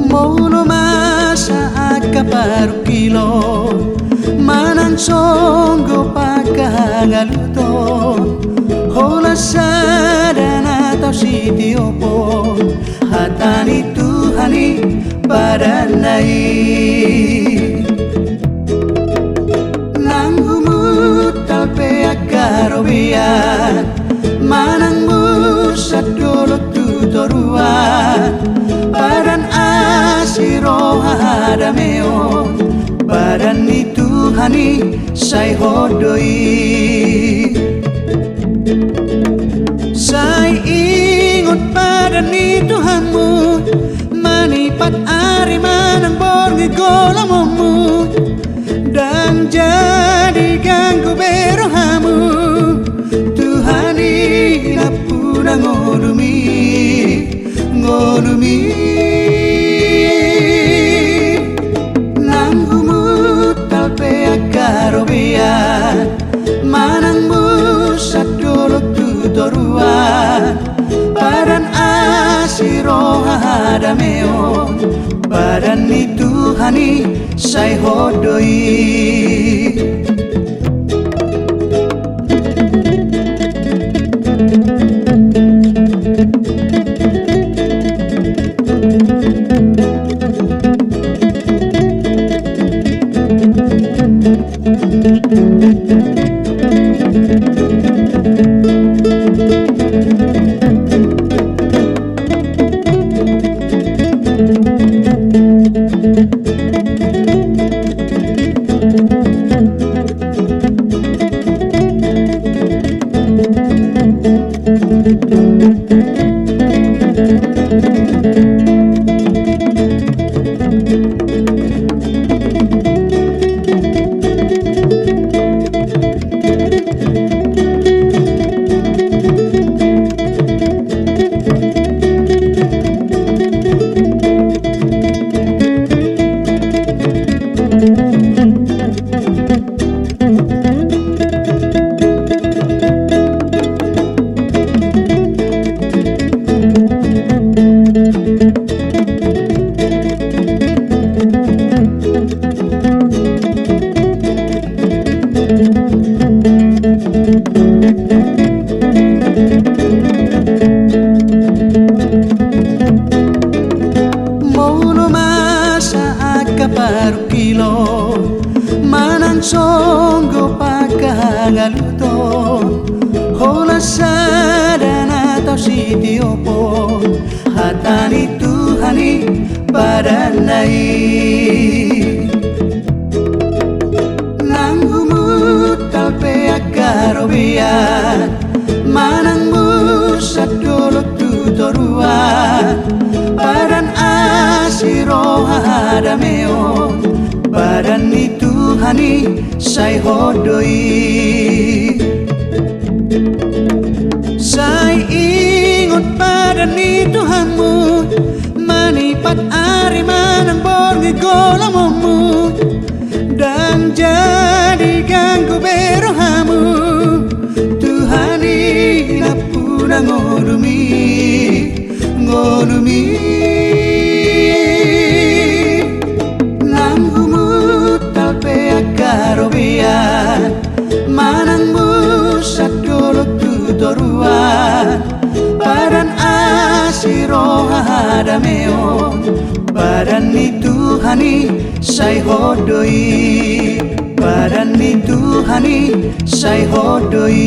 Mauno masa akaparu kilo manan songgo pagkagaluto hola sadana tau sitiopo hatani Tuhani padanai nang humutal pe akarobian manang musat dolo tutoruan padan asiro hadameon padan ni Tuhani say hodoi say ingot padan ni Tuhanmu manipat ari manang borngi golamomu dan jadi ganggu berohamu Tuhani napuna ngodumi nang humutal pe akarobian manang musat dolo tutoruan padan asiro hadameon padan ni Tuhani say hodoi Mauno masa akaparu kilo manang songgo pagkagaluto hola sadana tau sitiopo hatani Tuhani padanai nang humutal pe akarobian manang musat dolo tutoruan padan asiro hadameon padan ni Tuhani say hodoi say ingot padan ni Tuhanmu manipat ari manang borngi golamomu dan jadi ganggu berohamu Tuhani napuna ngodumi nang humutal pe akarobian manang musat dolo tutoruan padan asiro hadameon padan ni Tuhani say hodoi padan ni Tuhani say hodoi